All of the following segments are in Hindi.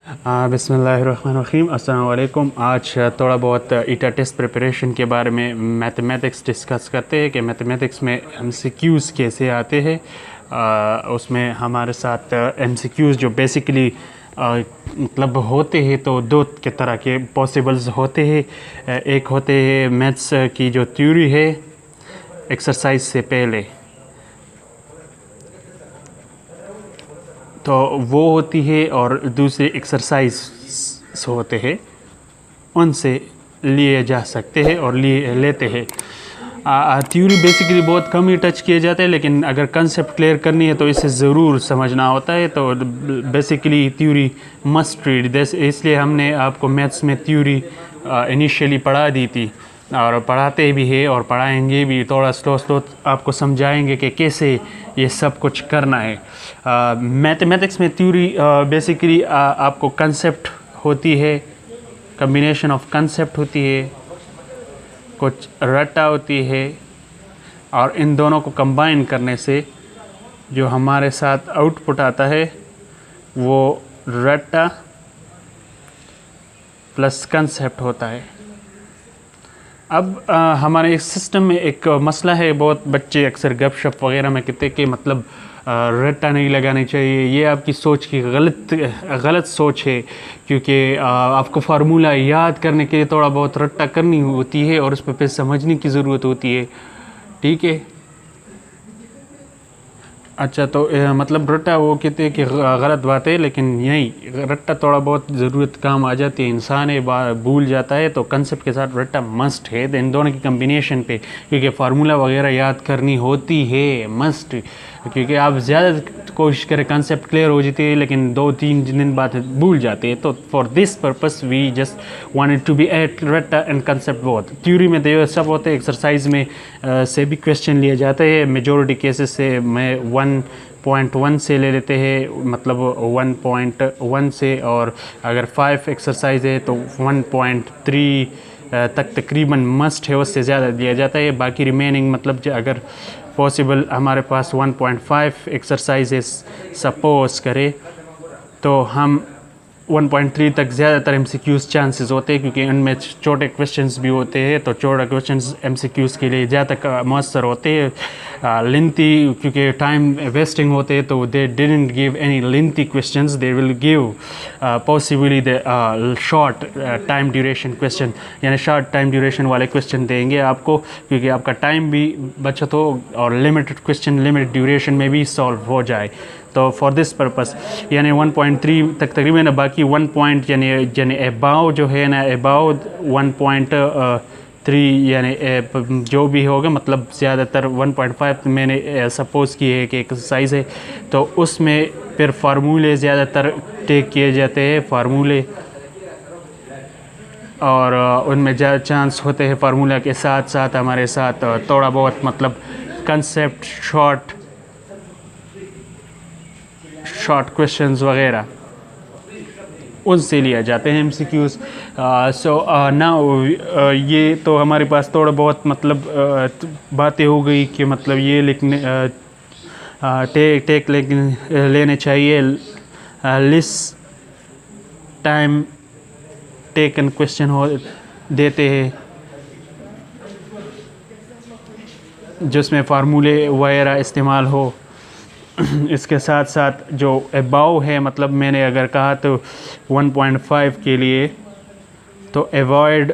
बिस्मिल्लाहिर्रहमानिर्रहीम। अस्सलाम वालेकुम। आज थोड़ा बहुत ईटा टेस्ट प्रिपरेशन के बारे में मैथमेटिक्स डिस्कस करते हैं कि मैथमेटिक्स में एमसीक्यूज़ कैसे आते हैं। उसमें हमारे साथ एमसीक्यूज़ जो बेसिकली मतलब होते हैं तो दो के तरह के पॉसिबल्स होते हैं। एक होते हैं मैथ्स की जो थ्योरी है एक्सरसाइज से पहले, तो वो होती है, और दूसरे एक्सरसाइज होते हैं उनसे लिए जा सकते हैं और लिए लेते हैं। थ्योरी बेसिकली बहुत कम ही टच किए जाते हैं, लेकिन अगर कंसेप्ट क्लियर करनी है तो इसे ज़रूर समझना होता है। तो basically theory must read this, इसलिए हमने आपको मैथ्स में थ्योरी इनिशियली पढ़ा दी थी और पढ़ाते भी है और पढ़ाएंगे भी। थोड़ा स्लो आपको समझाएंगे कि कैसे ये सब कुछ करना है। मैथमेटिक्स में थ्योरी बेसिकली आपको कंसेप्ट होती है, कम्बिनेशन ऑफ कंसेप्ट होती है, कुछ रट्टा होती है, और इन दोनों को कंबाइन करने से जो हमारे साथ आउटपुट आता है वो रट्टा प्लस कंसेप्ट होता है। अब हमारे इस सिस्टम में एक मसला है, बहुत बच्चे अक्सर गपशप वगैरह में कहते हैं कि मतलब रट्टा नहीं लगानी चाहिए। ये आपकी सोच की गलत सोच है, क्योंकि आपको फार्मूला याद करने के लिए थोड़ा बहुत रट्टा करनी होती है और उस पर फिर समझने की ज़रूरत होती है। ठीक है, अच्छा, तो मतलब रट्टा वो कहते हैं कि गलत बात है, लेकिन यही रट्टा थोड़ा बहुत ज़रूरत काम आ जाती है, इंसान है भूल जाता है, तो कंसेप्ट के साथ रट्टा मस्ट है। इन दोनों की कम्बिनेशन पे, क्योंकि फार्मूला वगैरह याद करनी होती है मस्ट, क्योंकि आप ज़्यादा कोशिश करें कंसेप्ट क्लियर हो जाती है लेकिन 2-3 दिन बाद भूल जाते हैं। तो for this purpose we just wanted to be at रट्टा एंड कंसेप्ट बोथ। थ्योरी में तो सब होते हैं, एक्सरसाइज में से भी क्वेश्चन लिए जाते हैं। मेजॉरिटी केसेस से मैं 1.1 से ले लेते हैं, मतलब 1.1 से, और अगर 5 एक्सरसाइज है तो 1.3 तक तकरीबन मस्ट है, उससे ज़्यादा दिया जाता है। बाकी रिमेनिंग मतलब अगर पॉसिबल हमारे पास 1.5 एक्सरसाइजेस सपोज करें तो हम 1.3 तक ज़्यादातर एमसीक्यूज़ चांसेस होते हैं, क्योंकि उनमें छोटे क्वेश्चंस भी होते हैं, तो छोटे क्वेश्चंस एमसीक्यूज़ के लिए ज़्यादा मौसर होते हैं। लेंथी, क्योंकि टाइम वेस्टिंग होते हैं, तो they didn't give any lengthy questions, they will give possibly the short time duration question, यानी शॉर्ट टाइम ड्यूरेशन वाले क्वेश्चन देंगे आपको, क्योंकि आपका टाइम भी बचत हो और लिमिटेड क्वेश्चन लिमिटेड ड्यूरेशन में भी सॉल्व हो जाए। तो फॉर दिस पर्पस यानी 1.3 तक तकरीबन, बाकी 1 पॉइंट यानी अबाव जो है ना, अबाव 1.3 यानी जो भी होगा, मतलब ज़्यादातर 1.5 मैंने सपोज़ की है कि एक्सरसाइज है, तो उसमें फिर फार्मूले ज़्यादातर टेक किए जाते हैं, फार्मूले, और उनमें ज़्यादा चांस होते हैं फार्मूला के साथ साथ हमारे साथ थोड़ा बहुत मतलब कंसेप्ट शॉर्ट क्वेश्चंस वगैरह उनसे लिया जाते हैं एमसीक्यूज़। सो नाउ ये तो हमारे पास थोड़ा बहुत मतलब बातें हो गई कि मतलब ये लिखने टेक लेने चाहिए, लिस टाइम टेकन क्वेश्चन हो देते हैं जिसमें फार्मूले वगैरह इस्तेमाल हो। इसके साथ साथ जो अबाव है, मतलब मैंने अगर कहा तो 1.5 के लिए, तो अवॉइड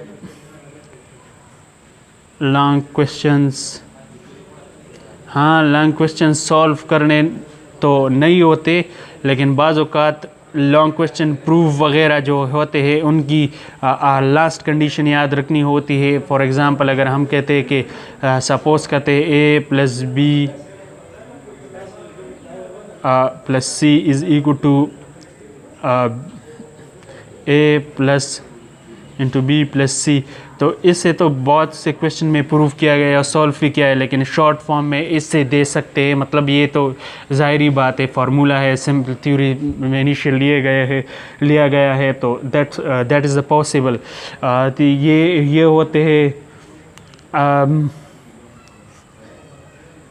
लॉन्ग क्वेश्चंस। हाँ, लॉन्ग क्वेश्चंस सॉल्व करने तो नहीं होते, लेकिन बाज़ औक़ात लॉन्ग क्वेश्चन प्रूफ वगैरह जो होते हैं उनकी लास्ट कंडीशन याद रखनी होती है। फॉर एग्ज़ाम्पल अगर हम कहते हैं कि सपोज़ करते हैं A plus B plus C is equal to A plus into B plus C, तो इससे तो बहुत से क्वेश्चन में प्रूव किया गया और सॉल्व भी किया है, लेकिन शॉर्ट फॉर्म में इससे दे सकते हैं। मतलब ये तो ज़ाहिरी बात है, फार्मूला है, सिंपल थ्योरी में इनिशियल लिया गया है, तो दैट इज़ अ पॉसिबल। तो ये होते हैं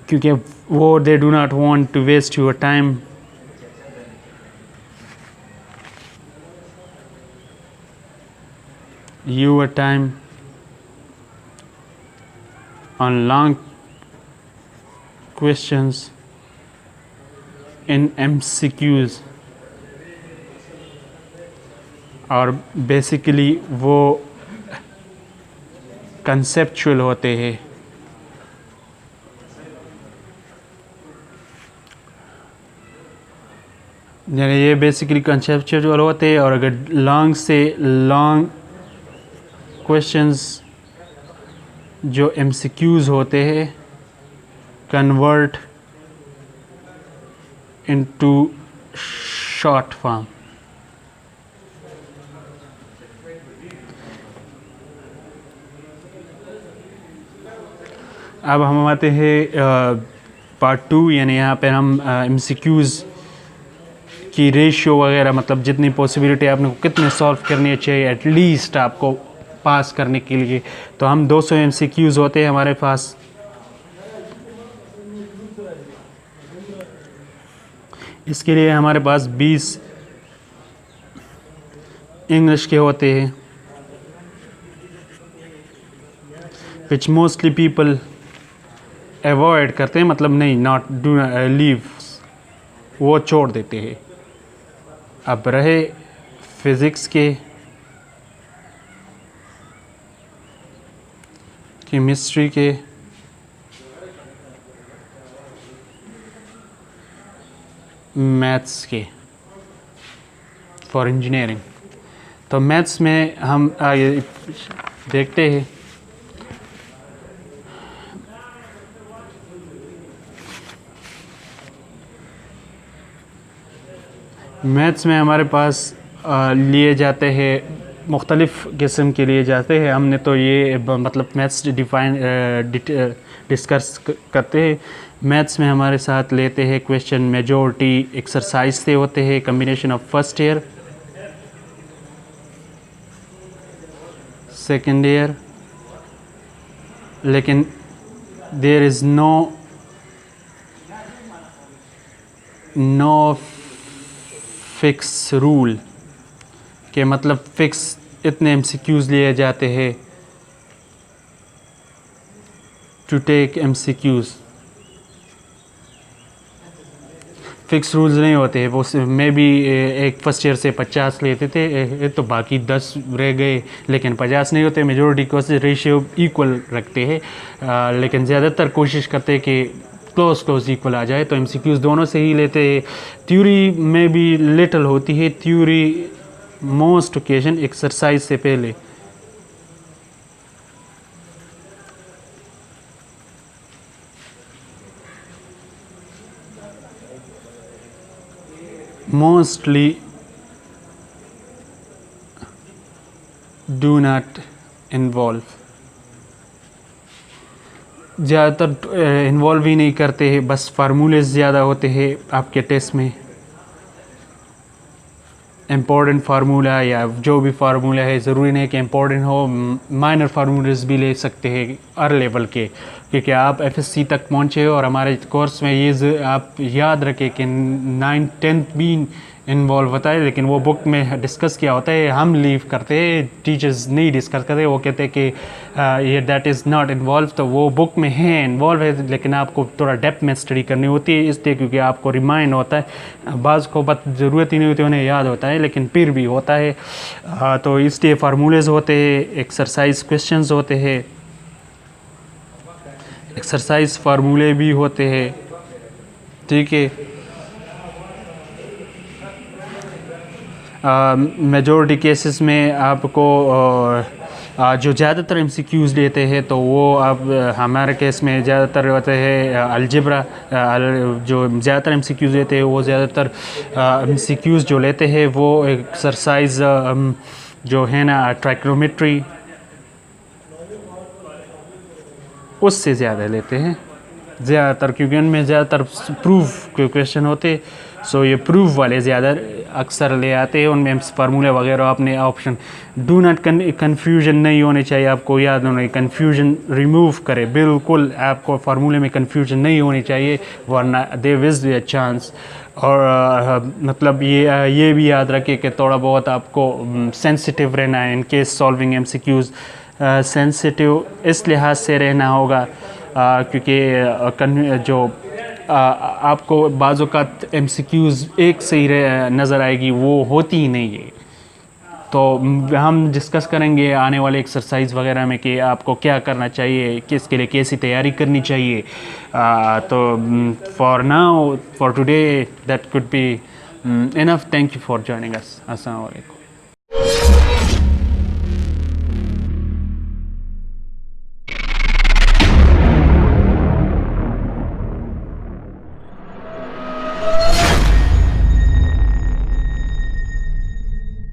क्योंकि वो they do not want to waste your time your time on long questions in MCQs, और बेसिकली वो कंसेप्चुअल होते हैं। यानी ये बेसिकली कंसेप्चुअल होते हैं, और अगर लॉन्ग से लॉन्ग क्वेश्चंस जो MCQs होते हैं कन्वर्ट इनटू शॉर्ट फॉर्म। अब हम आते हैं पार्ट 2, यानी यहाँ पे हम MCQs की रेशियो वगैरह, मतलब जितनी पॉसिबिलिटी आपने को कितने सॉल्व करनी चाहिए एटलीस्ट आपको पास करने के लिए। तो हम 200 MCQs होते हैं हमारे पास। इसके लिए हमारे पास 20 इंग्लिश के होते हैं, विच मोस्टली पीपल अवॉइड करते हैं, मतलब नहीं, नॉट डू लीव, वो छोड़ देते हैं। अब रहे फिज़िक्स के, केमिस्ट्री के, मैथ्स के फॉर इंजीनियरिंग। तो मैथ्स में हम आगे देखते हैं। मैथ्स में हमारे पास लिए जाते हैं, मुख्तलिफ़ किस्म के लिए जाते हैं। हमने तो ये मतलब मैथ्स डिस्कस करते हैं। मैथ्स में हमारे साथ लेते हैं क्वेश्चन मेजॉरिटी एक्सरसाइज से होते हैं, combination of first year, second year, लेकिन there is no fix rule के, मतलब फिक्स इतने MCQs लिए जाते हैं to take MCQs। Fix rules नहीं होते हैं। वो मे भी एक फर्स्ट ईयर से 50 लेते थे, तो बाकी 10 रह गए, लेकिन 50 नहीं होते। मेजॉरिटी को रेशियो इक्वल रखते हैं, लेकिन ज़्यादातर कोशिश करते हैं कि क्लोज इक्वल आ जाए। तो MCQs दोनों से ही लेते हैं। थ्योरी में भी लिटल होती है, थ्योरी मोस्ट ओकेजन एक्सरसाइज से पहले। मोस्टली डू नॉट इन्वॉल्व, ज़्यादातर इन्वॉल्व ही नहीं करते हैं, बस फार्मूलेस ज़्यादा होते हैं आपके टेस्ट में। इम्पोर्टेंट फार्मूला या जो भी फार्मूला है, ज़रूरी नहीं कि इम्पोर्टेंट हो, माइनर फार्मूलाज भी ले सकते हैं हर लेवल के, क्योंकि आप FSC तक पहुँचे हो। और हमारे कोर्स में ये आप याद रखें कि 9th 10th भी इन्वॉल्व होता है, लेकिन वो बुक में डिस्कस किया होता है, हम लीव करते हैं, टीचर्स नहीं डिस्कस करते। वो कहते हैं कि ये दैट इज़ नॉट इन्वॉल्व। तो वो बुक में है, इन्वॉल्व है, लेकिन आपको थोड़ा डेप्थ में स्टडी करनी होती है, इसलिए क्योंकि आपको रिमाइंड होता है। बाज़ को बात ज़रूरत ही नहीं होती, उन्हें याद होता है, लेकिन फिर भी होता है। तो इसलिए फार्मूलेज होते हैं, एक्सरसाइज क्वेश्चंस होते हैं, एक्सरसाइज फार्मूले भी होते हैं, ठीक है। मेजॉरिटी केसेस में आपको जो ज़्यादातर MCQs लेते हैं, तो वो अब हमारे केस में ज़्यादातर होते हैं अलजेब्रा। जो ज़्यादातर MCQs लेते हैं, वो ज़्यादातर MCQs जो लेते हैं वो एक्सरसाइज जो है ना ट्राइग्नोमेट्री, उससे ज़्यादा लेते हैं ज़्यादातर, क्योंकि उनमें ज़्यादातर प्रूफ के क्वेश्चन होते। सो ये प्रूफ वाले ज़्यादा अक्सर ले आते हैं। उनमें फार्मूले वगैरह अपने ऑप्शन डू नॉट कन्फ्यूजन नहीं होने चाहिए, आपको याद होना, कन्फ्यूजन रिमूव करें, बिल्कुल आपको फार्मूले में कन्फ्यूजन नहीं होनी चाहिए, वरना देयर इज़ अ चांस और मतलब ये भी याद रखें कि थोड़ा बहुत आपको सेंसिटिव रहना है in case solving MCQs. Sensitive इस लिहाज से रहना होगा क्योंकि जो आपको बाज़-औक़ात एमसीक्यूज़ एक सही नज़र आएगी, वो होती ही नहीं है। तो हम डिस्कस करेंगे आने वाले एक्सरसाइज वगैरह में कि आपको क्या करना चाहिए, किसके लिए कैसी तैयारी करनी चाहिए। तो for now, for today that could be enough. Thank you for joining us. अस्सलाम वालेकुम।